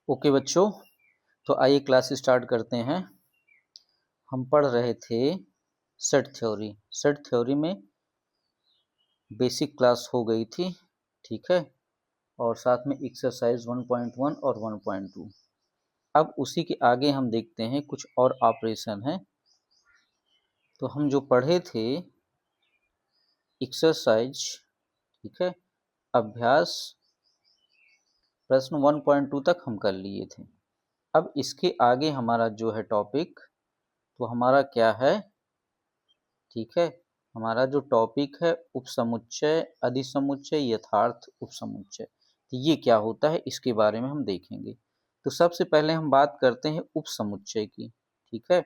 Okay बच्चों, तो आइए क्लास स्टार्ट करते हैं। हम पढ़ रहे थे सेट थ्योरी। सेट थ्योरी में बेसिक क्लास हो गई थी, ठीक है, और साथ में एक्सरसाइज 1.1 और 1.2। अब उसी के आगे हम देखते हैं कुछ और ऑपरेशन है। तो हम जो पढ़े थे एक्सरसाइज, ठीक है, अभ्यास प्रश्न 1.2 तक हम कर लिए थे। अब इसके आगे हमारा जो है टॉपिक, तो हमारा क्या है, ठीक है, हमारा जो टॉपिक है उपसमुच्चय, अधिसमुच्चय, यथार्थ उपसमुच्चय। तो ये क्या होता है इसके बारे में हम देखेंगे। तो सबसे पहले हम बात करते हैं उपसमुच्चय की, ठीक है।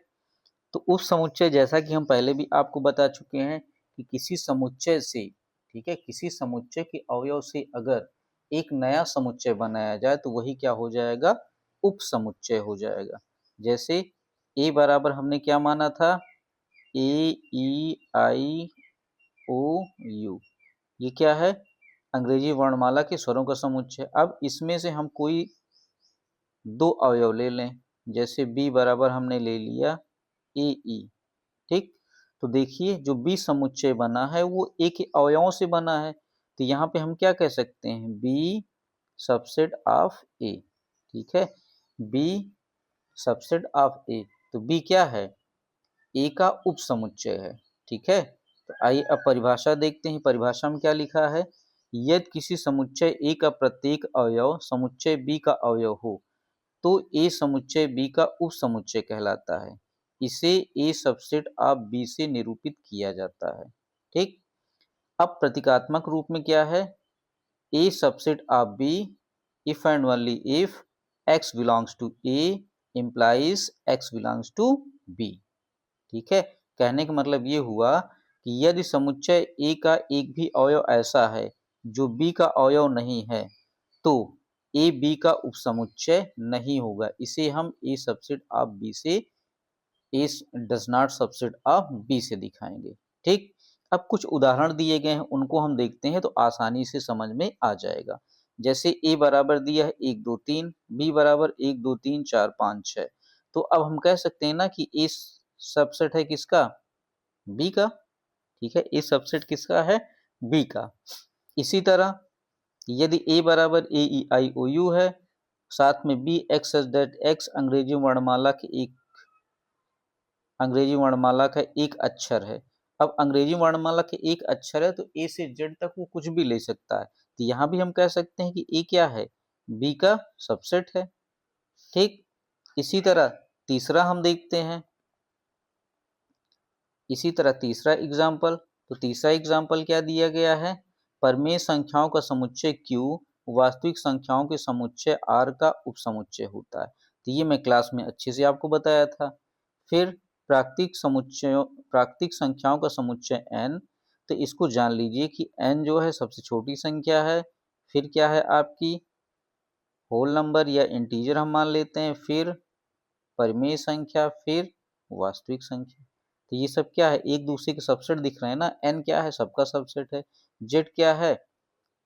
तो उपसमुच्चय जैसा कि हम पहले भी आपको बता चुके हैं कि किसी समुच्चय से, ठीक है, किसी समुच्चय के अवयव से अगर एक नया समुच्चय बनाया जाए तो वही क्या हो जाएगा, उपसमुच्चय हो जाएगा। जैसे ए बराबर हमने क्या माना था, ए ई आई ओ यू, ये क्या है, अंग्रेजी वर्णमाला के स्वरों का समुच्चय। अब इसमें से हम कोई दो अवयव ले लें, जैसे बी बराबर हमने ले लिया ए ई, ठीक। तो देखिए जो बी समुच्चय बना है वो ए के अवयवों से बना है, तो यहाँ पे हम क्या कह सकते हैं, बी सबसेट ऑफ ए, ठीक है, बी सबसेट ऑफ ए। तो बी क्या है, ए का उपसमुच्चय है, ठीक है। तो आइए अब परिभाषा देखते हैं। परिभाषा में क्या लिखा है, यदि किसी समुच्चय ए का प्रत्येक अवयव समुच्चय बी का अवयव हो तो ए समुच्चय बी का उपसमुच्चय कहलाता है। इसे ए सबसेट ऑफ बी से निरूपित किया जाता है, ठीक। अब प्रतीकात्मक रूप में क्या है, A subset of B if and only if X belongs to A implies X belongs to B, ठीक है। कहने का मतलब ये हुआ कि यदि समुच्चय ए का एक भी अवयव ऐसा है जो बी का अवयव नहीं है तो ए बी का उपसमुच्चय नहीं होगा। इसे हम ए सबसेट ऑफ बी से, A does not subset of B से दिखाएंगे, ठीक। अब कुछ उदाहरण दिए गए हैं, उनको हम देखते हैं तो आसानी से समझ में आ जाएगा। जैसे ए बराबर दिया है 1 2 3, बी बराबर 1 2 3 4 5 6। तो अब हम कह सकते हैं ना कि ए सबसेट है किसका, बी का, ठीक है, ए सबसेट किसका है, बी का। इसी तरह यदि ए बराबर ए ई आई ओ यू है, साथ में B X S that X अंग्रेजी वर्णमाला का एक अक्षर है। अब अंग्रेजी वर्णमाला के एक अक्षर है तो ए से जेड तक वो कुछ भी ले सकता है, तो यहाँ भी हम कह सकते हैं कि ए क्या है, बी का सबसेट है, ठीक। इसी तरह तीसरा हम देखते हैं, इसी तरह तीसरा एग्जाम्पल, तो तीसरा एग्जाम्पल क्या दिया गया है, परमेय संख्याओं का समुच्चय Q वास्तविक संख्याओं के समुच्चय R का उपसमुच्चय होता है। तो ये मैं क्लास में अच्छे से आपको बताया था। फिर प्राकृतिक संख्याओं का समुच्चय n, तो इसको जान लीजिए कि n जो है सबसे छोटी संख्या है, फिर क्या है आपकी होल नंबर या इंटीजर हम मान लेते हैं, फिर परिमेय संख्या, फिर वास्तविक संख्या। तो ये सब क्या है, एक दूसरे के सबसेट दिख रहे हैं ना। n क्या है, सबका सबसेट है। z क्या है,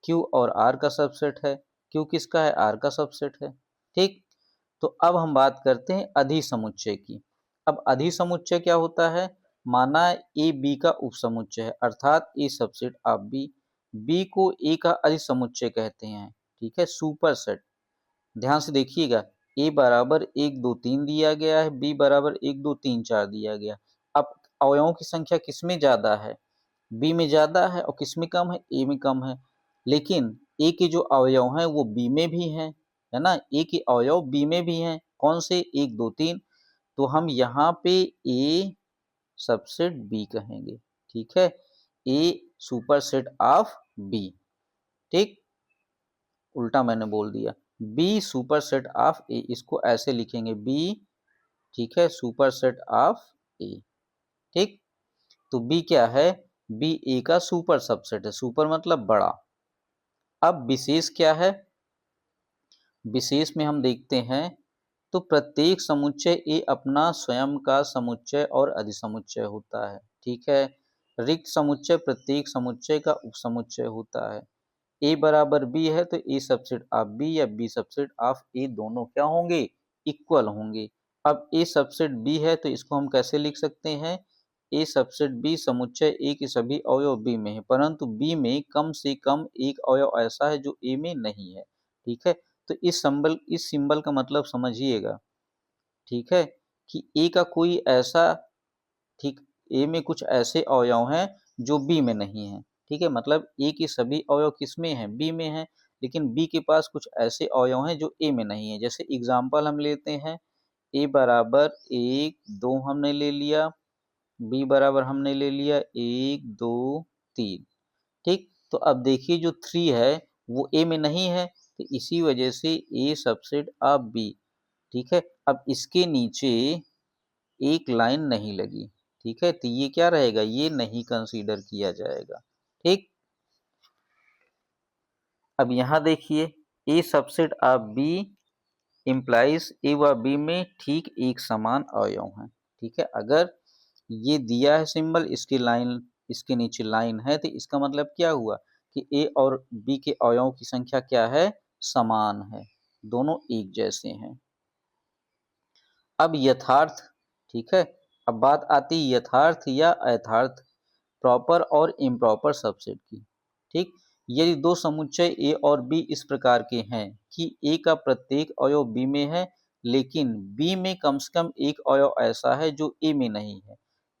q और r का सबसेट है। q किसका है, r का सबसेट है, ठीक। तो अब हम बात करते हैं अधिसमुच्चय की। अब अधिसमुच्चय क्या होता है, माना a b का उपसमुच्चय है, अर्थात a subset of b, b को a का अधिसमुच्चय कहते हैं, ठीक है, सुपर सेट। ध्यान से देखिएगा, ए बराबर 1 2 3 दिया गया है, बी बराबर 1 2 3 4 दिया गया। अब अवयवों की संख्या किसमें ज्यादा है, बी में ज्यादा है, और किसमें कम है, ए में कम है। लेकिन ए के जो अवयव हैं वो बी में भी हैं, है ना, ए के अवयव बी में भी हैं। कौन से, 1 2 3। तो हम यहाँ पे ए सबसेट बी कहेंगे, ठीक है, ए सुपर सेट ऑफ बी, ठीक। उल्टा मैंने बोल दिया, बी सुपर सेट ऑफ ए, इसको ऐसे लिखेंगे बी, ठीक है, सुपर सेट ऑफ ए, ठीक। तो बी क्या है, बी ए का सुपर सबसेट है, सुपर मतलब बड़ा। अब विशेष क्या है, विशेष में हम देखते हैं तो प्रत्येक समुच्चय ए अपना स्वयं का समुच्चय और अधिसमुच्चय होता है, ठीक है। रिक्त समुच्चय प्रत्येक समुच्चय का उपसमुच्चय होता है। ए बराबर बी है तो ए सबसेट ऑफ बी या बी सबसेट ऑफ ए दोनों क्या होंगे, इक्वल होंगे। अब ए सबसेट बी है तो इसको हम कैसे लिख सकते हैं, ए सबसेट बी समुच्चय ए के सभी अवयव बी में है, परंतु बी में कम से कम एक अवयव ऐसा है जो ए में नहीं है। ठीक है, तो इस सिंबल का मतलब समझिएगा। ठीक है, कि ए का कोई ऐसा, ठीक, ए में कुछ ऐसे अवयव हैं जो बी में नहीं है। ठीक है, मतलब ए के सभी अवयव किस में हैं, बी में हैं, लेकिन बी के पास कुछ ऐसे अवयव हैं जो ए में नहीं है। जैसे एग्जाम्पल हम लेते हैं, ए बराबर एक दो हमने ले लिया, बी बराबर हमने ले लिया एक दो तीन। ठीक, तो अब देखिए जो थ्री है वो ए में नहीं है, तो इसी वजह से ए सबसेट ऑफ बी। ठीक है, अब इसके नीचे एक लाइन नहीं लगी। ठीक है, तो ये क्या रहेगा, ये नहीं कंसीडर किया जाएगा। ठीक, अब यहां देखिए, ए सबसेट ऑफ बी इम्प्लाइज ए व बी में ठीक एक समान अवयव हैं। ठीक है, अगर ये दिया है सिंबल, इसकी लाइन, इसके नीचे लाइन है, तो इसका मतलब क्या हुआ कि ए और बी के अवयवों की संख्या क्या है, समान है, दोनों एक जैसे हैं। अब यथार्थ, ठीक है, अब बात आती है यथार्थ या अयथार्थ, प्रॉपर और इम्प्रॉपर सबसेट की। ठीक, यदि दो समुच्चय ए और बी इस प्रकार के हैं कि ए का प्रत्येक अवयव बी में है, लेकिन बी में कम से कम एक अवयव ऐसा है जो ए में नहीं है,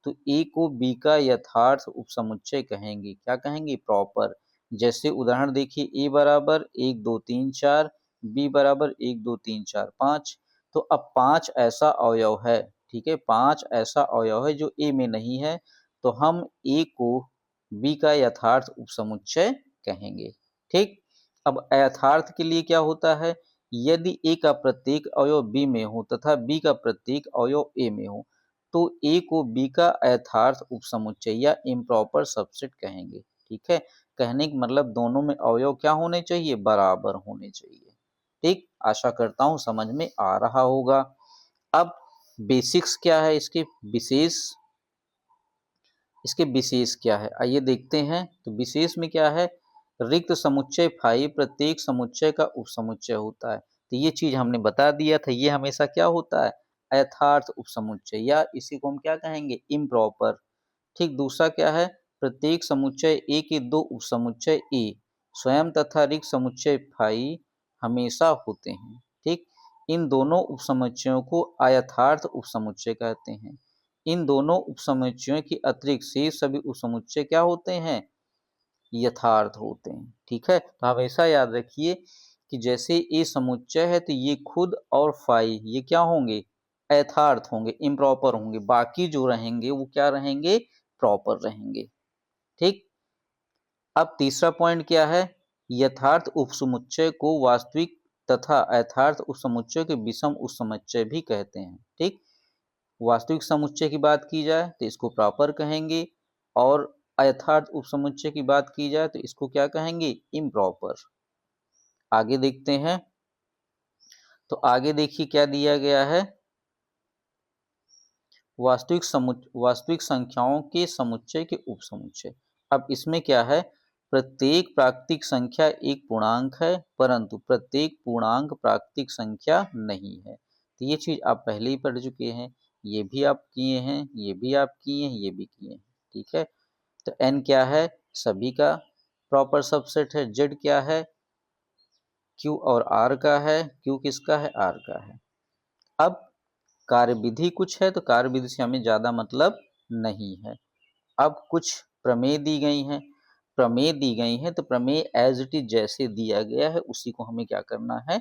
तो ए को बी का यथार्थ उपसमुच्चय कहेंगे। क्या कहेंगे, प्रॉपर। जैसे उदाहरण देखिए, ए बराबर एक दो तीन चार, बी बराबर एक दो तीन चार पाँच। तो अब पाँच ऐसा अवयव है, ठीक है, पाँच ऐसा अवयव है जो ए में नहीं है, तो हम ए को बी का यथार्थ उपसमुच्चय कहेंगे। ठीक, अब अयथार्थ के लिए क्या होता है, यदि ए का प्रत्येक अवयव बी में हो तथा बी का प्रत्येक अवयव ए में हो, तो ए को बी का अयथार्थ उपसमुच्चय या इम्प्रॉपर सबसेट कहेंगे। ठीक है, कहने का मतलब दोनों में अवयव क्या होने चाहिए, बराबर होने चाहिए। ठीक, आशा करता हूं समझ में आ रहा होगा। अब बेसिक्स क्या है, इसके विशेष क्या है, आइए देखते हैं। तो विशेष में क्या है, रिक्त समुच्चय फाई प्रत्येक समुच्चय का उपसमुच्चय होता है। तो ये चीज हमने बता दिया था, ये हमेशा क्या होता है, अयथार्थ उपसमुच्चय, या इसी को हम क्या कहेंगे, इम्प्रॉपर। ठीक, दूसरा क्या है, प्रत्येक समुच्चय ए के दो उपसमुच्चय ए स्वयं तथा रिक्त समुच्चय फाई हमेशा होते हैं। ठीक, इन दोनों उपसमुच्चयों को अयथार्थ उपसमुच्चय कहते हैं। इन दोनों उपसमुच्चयों के अतिरिक्त शेष सभी उपसमुच्चय क्या होते हैं, यथार्थ होते हैं। ठीक है, तो हमेशा याद रखिए कि जैसे ए समुच्चय है तो ये खुद और फाई ये क्या होंगे, यथार्थ होंगे, इम्प्रॉपर होंगे, बाकी जो रहेंगे वो क्या रहेंगे, प्रॉपर रहेंगे। ठीक, अब तीसरा पॉइंट क्या है, यथार्थ उपसमुच्चय को वास्तविक तथा यथार्थ उपसमुच्चय के विषम उपसमुच्चय भी कहते हैं। ठीक, वास्तविक समुच्चय की बात की जाए तो इसको प्रॉपर कहेंगे, और अयथार्थ उपसमुच्चय की बात की जाए तो इसको क्या कहेंगे, इम्प्रॉपर। आगे देखते हैं, तो आगे देखिए क्या दिया गया है, वास्तविक संख्याओं के समुच्चय के उपसमुच्चय। अब इसमें क्या है, प्रत्येक प्राकृतिक संख्या एक पूर्णांक है, परंतु प्रत्येक पूर्णांक प्राकृतिक संख्या नहीं है। तो ये चीज आप पहले ही पढ़ चुके हैं, ये भी आप किए हैं, ये भी आप किए हैं, ये भी किए हैं। ठीक है, तो n क्या है, सभी का प्रॉपर सबसेट है। z क्या है, q और r का है, q किसका है, r का है। अब कार्यविधि कुछ है, तो कार्यविधि से हमें ज्यादा मतलब नहीं है। अब कुछ प्रमेय दी गई हैं, प्रमेय दी गई हैं तो प्रमेय एज इट इज जैसे दिया गया है उसी को हमें क्या करना है,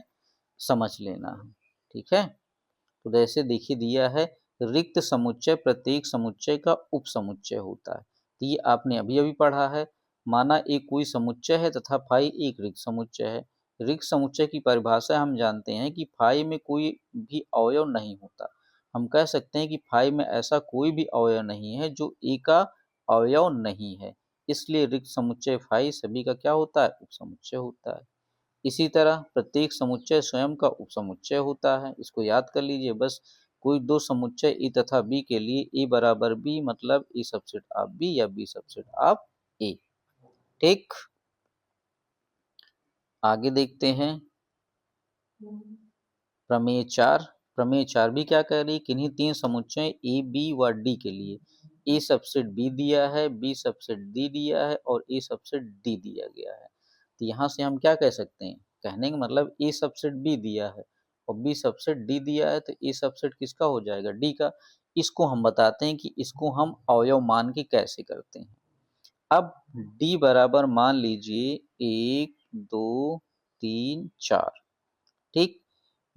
समझ लेना है। ठीक है, तो जैसे देखिए दिया है, रिक्त समुच्चय प्रत्येक समुच्चय का उपसमुच्चय होता है। तो ये आपने अभी अभी पढ़ा है। माना एक कोई समुच्चय है तथा फाई एक रिक्त समुच्चय है। रिक्त समुच्चय की परिभाषा हम जानते हैं कि फाई में कोई भी अवयव नहीं होता। हम कह सकते हैं कि फाई में ऐसा कोई भी अवयव नहीं है जो ए का अवयव नहीं है, इसलिए रिक्त समुच्चय फाई सभी का क्या होता है, उपसमुच्चय होता है। इसी तरह प्रत्येक समुच्चय स्वयं का उपसमुच्चय होता है, इसको याद कर लीजिए बस। कोई दो समुच्चय ए तथा बी के लिए ए बराबर बी मतलब ए सबसेट ऑफ बी या बी सबसेट ऑफ ए। ठीक, आगे देखते हैं प्रमेय 4। प्रमेय 4 भी क्या कह रही है, किन्हीं तीन समुच्चय ए बी व डी के लिए ए सबसेट बी दिया है, बी सबसेट डी दिया है और ए सबसेट डी दिया गया है। तो यहाँ से हम क्या कह सकते हैं, कहने का मतलब ए सबसेट बी दिया है और बी सबसेट डी दिया है, तो ए सबसेट किसका हो जाएगा, डी का। इसको हम बताते हैं कि इसको हम अवयव मान के कैसे करते हैं। अब डी बराबर मान लीजिए 1 2 3 4, ठीक।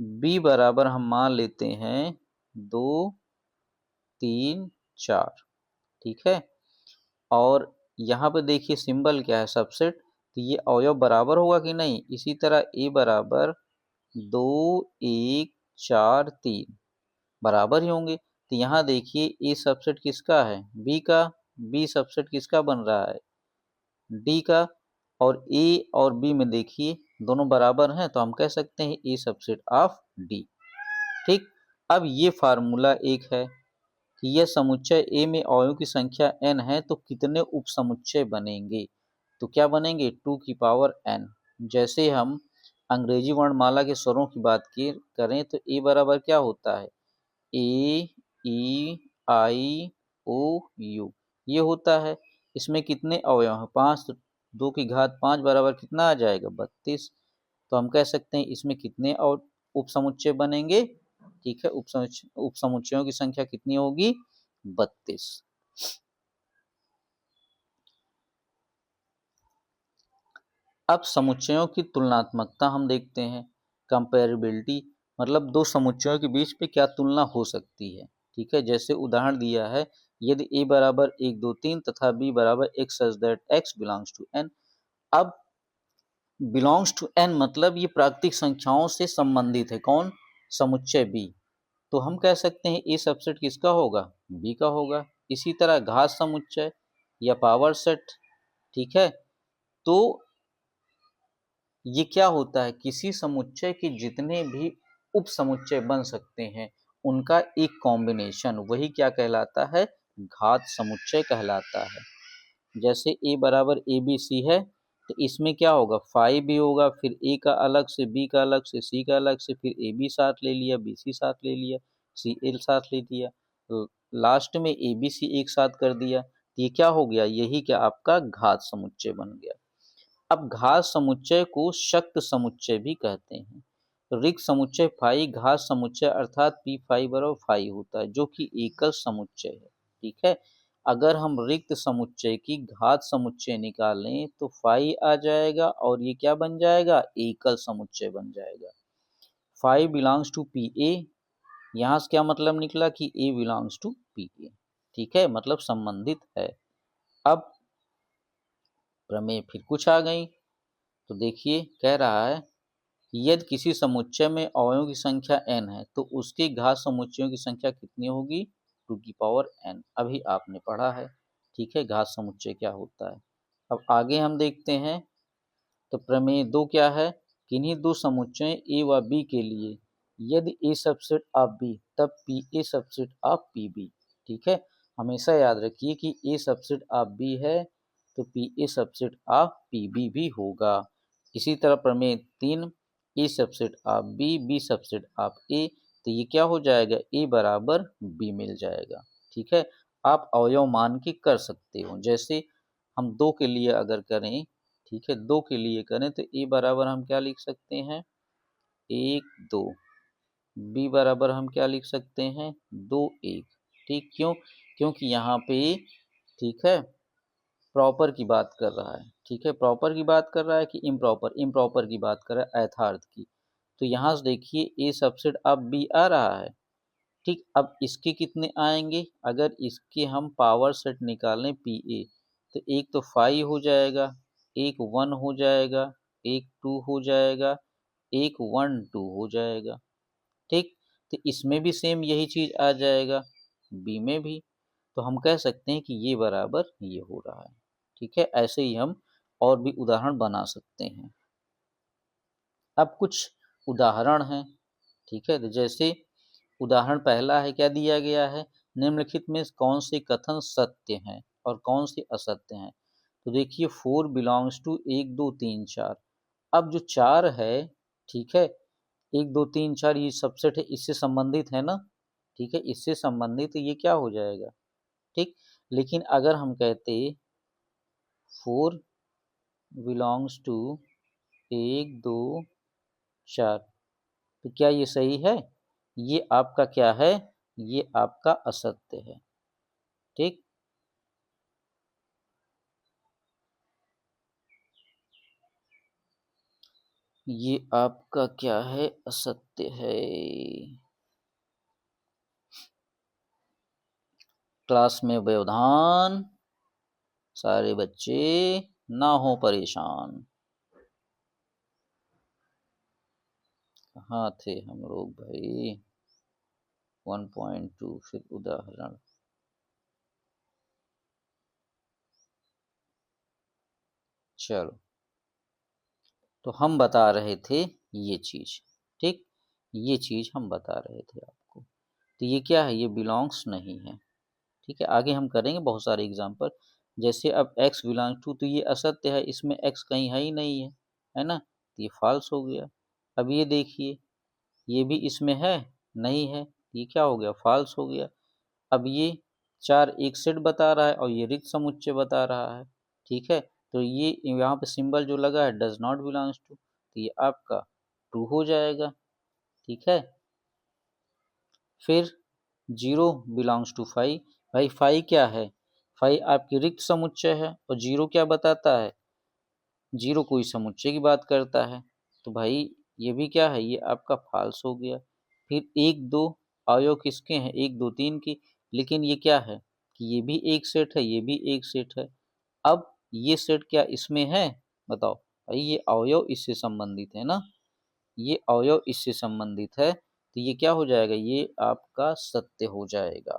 बी बराबर हम मान लेते हैं 2 3 4, ठीक है। और यहाँ पे देखिए सिंबल क्या है, सबसेट, तो ये अवयव बराबर होगा कि नहीं। इसी तरह ए बराबर 2 1 4 3 बराबर ही होंगे। तो यहाँ देखिए ए सबसेट किसका है, बी का, बी सबसेट किसका बन रहा है, डी का। और ए और बी में देखिए दोनों बराबर हैं, तो हम कह सकते हैं ए सबसेट ऑफ डी, ठीक। अब ये फार्मूला एक है कि यह समुच्चय ए में अवयवों की संख्या n है तो कितने उपसमुच्चय बनेंगे। तो क्या बनेंगे, 2 की पावर n। जैसे हम अंग्रेजी वर्णमाला के स्वरों की बात करें तो ए बराबर क्या होता है, ए ई आई ओ यू, ये होता है। इसमें कितने अवयव हैं, 5, 2 की घात 5 बराबर कितना आ जाएगा, 32। तो हम कह सकते हैं इसमें कितने और उपसमुच्चय बनेंगे, ठीक है, उपसमुच्चयों की संख्या कितनी होगी, 32। अब समुच्चयों की तुलनात्मकता हम देखते हैं, कंपेरेबिलिटी, मतलब दो समुच्चयों के बीच में क्या तुलना हो सकती है, ठीक है। जैसे उदाहरण दिया है, यदि a बराबर 1 2 3 तथा b बराबर x such that x belongs to n। अब बिलोंग्स टू n मतलब ये प्राकृतिक संख्याओं से संबंधित है, कौन, समुच्चय b। तो हम कह सकते हैं ए सबसेट किसका होगा, बी का होगा। इसी तरह घात समुच्चय या पावर सेट, ठीक है। तो ये क्या होता है, किसी समुच्चय के जितने भी उप समुच्चय बन सकते हैं उनका एक कॉम्बिनेशन, वही क्या कहलाता है, घात समुच्चय कहलाता है। जैसे a बराबर ए बी सी है, तो इसमें क्या होगा, 5 भी होगा, फिर a का अलग से, b का अलग से, c का अलग से, फिर ए बी साथ ले लिया, बी सी साथ ले लिया, सी एल साथ ले दिया, लास्ट में ए बी सी एक साथ कर दिया। ये क्या हो गया, यही क्या आपका घात समुच्चय बन गया। अब घात समुच्चय को शक्त समुच्चय भी कहते हैं। रिक्त समुच्चय फाई घात समुच्चय अर्थात पी फाई बराबर फाई होता है, जो कि एकल समुच्चय है, ठीक है। अगर हम रिक्त समुच्चय की घात समुच्चय निकालें तो फाई आ जाएगा और ये क्या बन जाएगा, एकल समुच्चय बन जाएगा। Phi belongs to P A, यहाँ से क्या मतलब निकला कि A belongs to P A, ठीक है, मतलब संबंधित है। अब प्रमेय फिर कुछ आ गई, तो देखिए कह रहा है यदि किसी समुच्चय में अवयवों की संख्या n है तो उसके घात समुच्चयों की संख्या कितनी होगी, 2 की पावर n। अभी आपने पढ़ा है, ठीक है, घात समुच्चय क्या होता है। अब आगे हम देखते हैं, तो प्रमेय 2 क्या है, किन्हीं दो समुच्चय a व b के लिए यदि a सबसेट ऑफ b तब p a subset of pb, ठीक है। हमेशा याद रखिए कि a सबसेट ऑफ b है तो p a subset of pb भी होगा। इसी तरह प्रमेय 3, A subset of B, B subset of A, तो ये क्या हो जाएगा, ए बराबर बी मिल जाएगा, ठीक है। आप अवयव मान के कर सकते हो, जैसे हम 2 के लिए अगर करें, ठीक है, 2 के लिए करें तो ए बराबर हम क्या लिख सकते हैं, 1 2, बी बराबर हम क्या लिख सकते हैं, 2 1, ठीक। क्यों, क्योंकि यहाँ पे, ठीक है, प्रॉपर की बात कर रहा है, ठीक है, प्रॉपर की बात कर रहा है कि इम्प्रॉपर, इम्प्रॉपर की बात कर रहा है, यथार्थ की। तो यहाँ से देखिए ए सबसेट अब बी आ रहा है, ठीक। अब इसके कितने आएंगे, अगर इसके हम पावर सेट निकालें पी ए, तो एक तो 5 हो जाएगा, एक 1 हो जाएगा, एक 2 हो जाएगा, एक 1 2 हो जाएगा, ठीक। तो इसमें भी सेम यही चीज आ जाएगा, बी में भी। तो हम कह सकते हैं कि ये बराबर ये हो रहा है, ठीक है। ऐसे ही हम और भी उदाहरण बना सकते हैं। अब कुछ उदाहरण हैं, ठीक है, तो जैसे उदाहरण पहला है, क्या दिया गया है, निम्नलिखित में कौन से कथन सत्य हैं और कौन से असत्य हैं। तो देखिए 4 बिलोंग्स टू 1 2 3 4, अब जो 4 है, ठीक है, 1 2 3 4 ये सबसेट है, इससे संबंधित है ना, ठीक है, इससे संबंधित ये क्या हो जाएगा, ठीक। लेकिन अगर हम कहते 4 बिलोंग्स टू 1 2 4, तो क्या ये सही है? ये आपका क्या है? ये आपका असत्य है, ठीक। ये आपका क्या है? असत्य है। क्लास में व्यवधान, सारे बच्चे ना हो परेशान। कहाँ थे हम लोग भाई? 1.2 फिर उदाहरण। चलो, तो हम बता रहे थे ये चीज, ठीक, ये चीज हम बता रहे थे आपको। तो ये क्या है? ये बिलोंग्स नहीं है, ठीक है। आगे हम करेंगे बहुत सारे एग्जाम्पल। जैसे अब x बिलोंग्स टू, तो ये असत्य है, इसमें x कहीं है ही नहीं है ना, तो ये फॉल्स हो गया। अब ये देखिए, ये भी इसमें है नहीं है, ये क्या हो गया? फॉल्स हो गया। अब ये 4 एक सेट बता रहा है और ये रिक्त समुच्चय बता रहा है, ठीक है। तो ये यहाँ पे सिंबल जो लगा है डज नॉट बिलोंग्स टू, तो ये आपका ट्रू हो जाएगा, ठीक है। फिर 0 बिलोंग्स टू 5, भाई 5 क्या है? 5 आपकी रिक्त समुच्चय है, और 0 क्या बताता है? 0 कोई समुच्चय की बात करता है, तो भाई ये भी क्या है? ये आपका फॉल्स हो गया। फिर 1 2 अवयव किसके हैं? 1 2 3 की, लेकिन ये क्या है कि ये भी एक सेट है, ये भी एक सेट है। अब ये सेट क्या इसमें है? बताओ भाई, ये अवयव इससे संबंधित है ना, ये अवयव इससे संबंधित है, तो ये क्या हो जाएगा? ये आपका सत्य हो जाएगा,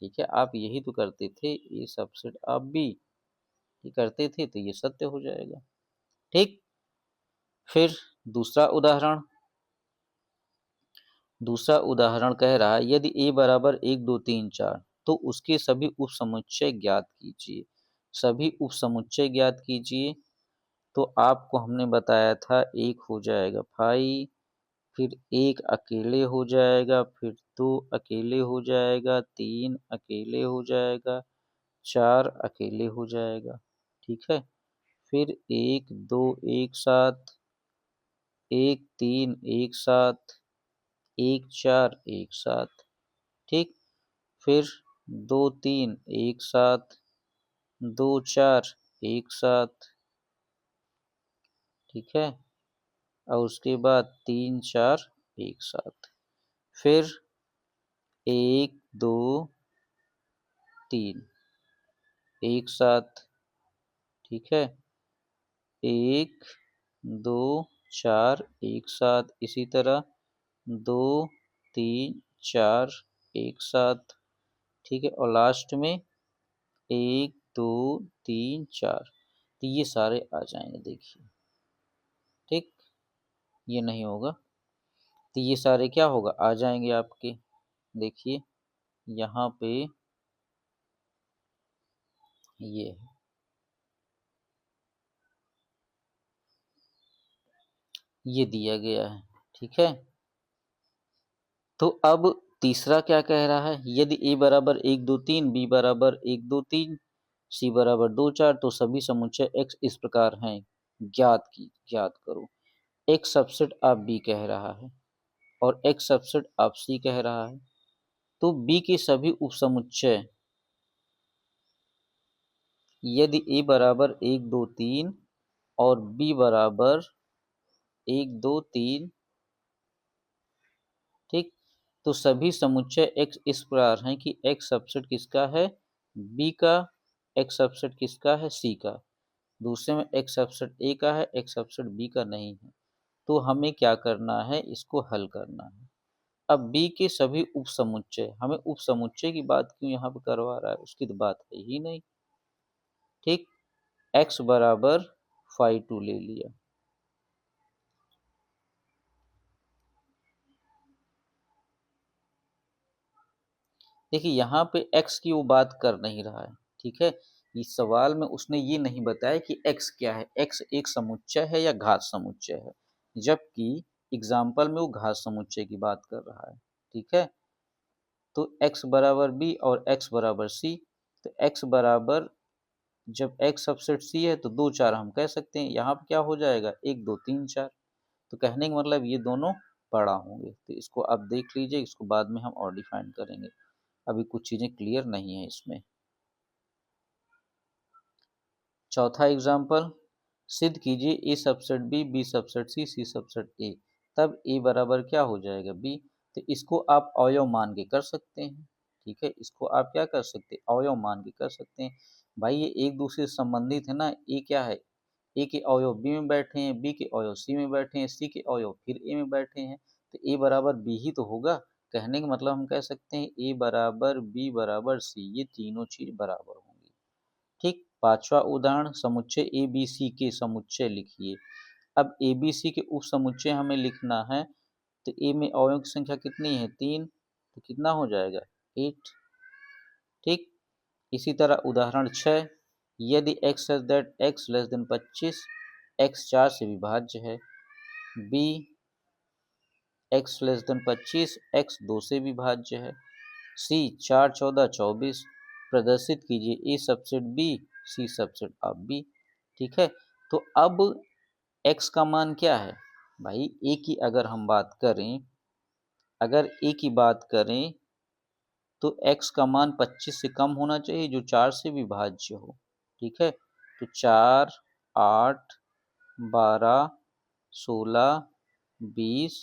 ठीक है। आप यही तो करते थे, ये सबसेट आप भी ये करते थे, तो ये सत्य हो जाएगा, ठीक। फिर दूसरा उदाहरण, दूसरा उदाहरण कह रहा है यदि a बराबर 1 2 3 4, तो उसके सभी उपसमुच्चय ज्ञात कीजिए। सभी उपसमुच्चय ज्ञात कीजिए, तो आपको हमने बताया था एक हो जाएगा 5, फिर एक अकेले हो जाएगा, फिर 2 अकेले हो जाएगा, 3 अकेले हो जाएगा, 4 अकेले हो जाएगा, ठीक है। फिर 1 2 एक साथ, 1 3 एक साथ, 1 4 एक साथ, ठीक। फिर 2 3 एक साथ, 2 4 एक साथ, ठीक है। और उसके बाद 3 4 एक साथ। फिर 1 2 3 एक साथ, ठीक है। 1 2 4 एक साथ, इसी तरह 2 3 4 एक साथ, ठीक है। और लास्ट में 1 2 3 4, तो ये सारे आ जाएंगे, देखिए, ठीक। ये नहीं होगा, तो ये सारे क्या होगा? आ जाएंगे आपके, देखिए यहाँ पे ये है, ये दिया गया है, ठीक है। तो अब तीसरा क्या कह रहा है? यदि a बराबर 1 2 3, b बराबर 1 2 3, c बराबर 2 4, तो सभी समुच्चय x इस प्रकार हैं, ज्ञात करो। x सबसेट आप b कह रहा है और x सबसेट आप c कह रहा है, तो b के सभी उपसमुच्चय, यदि a बराबर 1 2 3 और b बराबर 1 2 3, ठीक, तो सभी समुच्चय x इस प्रकार हैं कि x सबसेट किसका है? b का, x सबसेट किसका है? c का। दूसरे में x सबसेट a का है, x सबसेट b का नहीं है। तो हमें क्या करना है? इसको हल करना है। अब b के सभी उपसमुच्चय, हमें उपसमुच्चय की बात क्यों यहाँ पे करवा रहा है? उसकी तो बात है ही नहीं, ठीक। x बराबर 5 2 ले लिया, देखिए यहाँ पे x की वो बात कर नहीं रहा है, ठीक है। इस सवाल में उसने ये नहीं बताया कि x क्या है, x एक समुच्चय है या घात समुच्चय है, जबकि एग्जाम्पल में वो घात समुच्चय की बात कर रहा है। ठीक है, तो x बराबर b और x बराबर c, तो x बराबर, जब x सबसेट c है तो 2 4 हम कह सकते हैं, यहाँ पे क्या हो जाएगा 1 2 3 4, तो कहने का मतलब ये दोनों बड़ा होंगे। तो इसको आप देख लीजिए, इसको बाद में हम और डिफाइन करेंगे, अभी कुछ चीजें क्लियर नहीं है इसमें। चौथा एग्जाम्पल, सिद्ध कीजिए A subset B subset C subset A, तब ए बराबर क्या हो जाएगा बी। तो इसको आप अवयव मान के कर सकते हैं। ठीक है, इसको आप क्या कर सकते हैं, अवयव मान के कर सकते हैं। भाई ये एक दूसरे से संबंधित है ना, ए क्या है, ए के अवयव बी में बैठे हैं, बी के अवयव सी में बैठे हैं, सी के अवयव फिर ए में बैठे हैं, तो ए बराबर बी ही तो होगा। कहने का मतलब हम कह सकते हैं ए बराबर बी बराबर सी, ये तीनों चीज बराबर होंगी। ठीक, पांचवा उदाहरण, समुच्चय ए बी सी के समुच्चय लिखिए। अब ए बी सी के उप समुच्चय हमें लिखना है, तो ए में अवयवों की संख्या कितनी है 3, तो कितना हो जाएगा 8। ठीक, इसी तरह उदाहरण 6, यदि x such that x less than 25, x 4 से विभाज्य है, b x less than 25, x 2 से विभाज्य है, c 4 14 24, प्रदर्शित कीजिए a subset b c subset of b। ठीक है, तो अब x का मान क्या है भाई, a की अगर हम बात करें, अगर a की बात करें तो x का मान 25 से कम होना चाहिए, जो 4 से विभाज्य हो। ठीक है, तो 4 8 12 16 20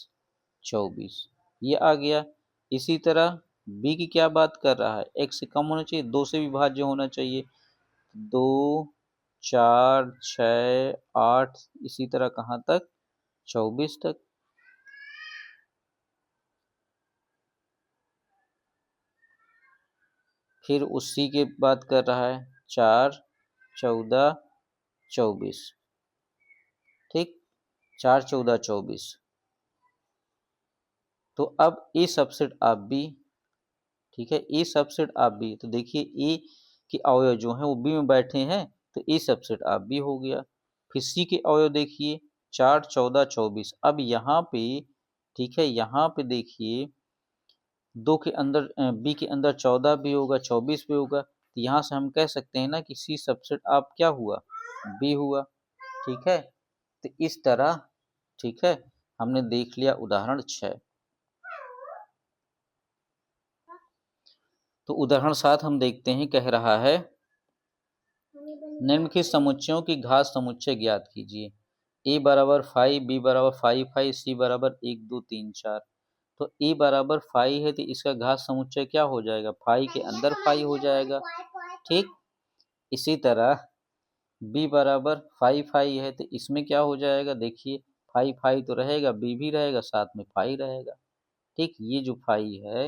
24 ये आ गया। इसी तरह b की क्या बात कर रहा है, x से कम होना चाहिए, 2 से विभाज्य होना चाहिए, 2 4 6 8, इसी तरह कहाँ तक 24 तक। फिर उसी के बात कर रहा है 4 14 24। ठीक, 4 14 24, तो अब ए सबसेट ऑफ बी। ठीक है, ए सबसेट ऑफ बी, तो देखिए ए के अवयव जो हैं वो बी में बैठे हैं, तो ए सबसेट ऑफ बी हो गया। फिर सी के अवयव देखिए 4 14 24, अब यहाँ पे, ठीक है, यहाँ पे देखिए 2 के अंदर बी के अंदर 14 भी होगा 24 भी होगा, तो यहाँ से हम कह सकते हैं ना कि सी सबसेट ऑफ क्या हुआ, बी हुआ। ठीक है, तो इस तरह, ठीक है, हमने देख लिया उदाहरण 6। तो उदाहरण 7 हम देखते हैं, कह रहा है निम्नलिखित समुच्चयों की घात समुच्चय ज्ञात कीजिए। ए बराबर 5, बी बराबर 5 5, सी बराबर 1 2 3 4। तो ए बराबर 5 है तो इसका घात समुच्चय क्या हो जाएगा, 5 के अंदर 5 हो जाएगा। ठीक, इसी तरह बी बराबर 5 5 है तो इसमें क्या हो जाएगा, देखिए 5 5 तो रहेगा, बी भी रहेगा, साथ में 5 रहेगा। ठीक, ये जो 5 है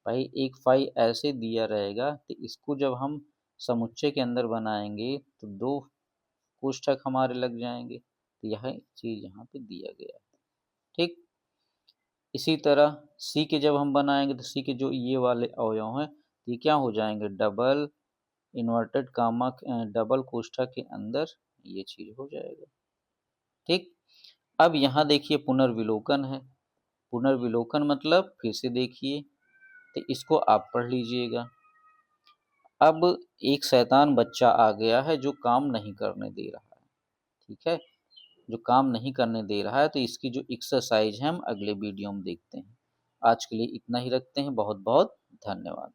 भाई, एक 5 ऐसे दिया रहेगा, तो इसको जब हम समुच्चय के अंदर बनाएंगे तो 2 कोष्ठक हमारे लग जाएंगे, तो यह चीज यहाँ पे दिया गया है। ठीक, इसी तरह सी के जब हम बनाएंगे तो सी के जो ये वाले अवयव हैं, ये क्या हो जाएंगे, डबल इन्वर्टेड कामा डबल कोष्ठक के अंदर ये चीज हो जाएगा। ठीक, अब यहाँ देखिए पुनर्विलोकन है, पुनर्विलोकन मतलब फिर से देखिए, तो इसको आप पढ़ लीजिएगा। अब एक शैतान बच्चा आ गया है जो काम नहीं करने दे रहा है। ठीक है, जो काम नहीं करने दे रहा है, तो इसकी जो एक्सरसाइज है हम अगले वीडियो में देखते हैं। आज के लिए इतना ही रखते हैं, बहुत बहुत धन्यवाद।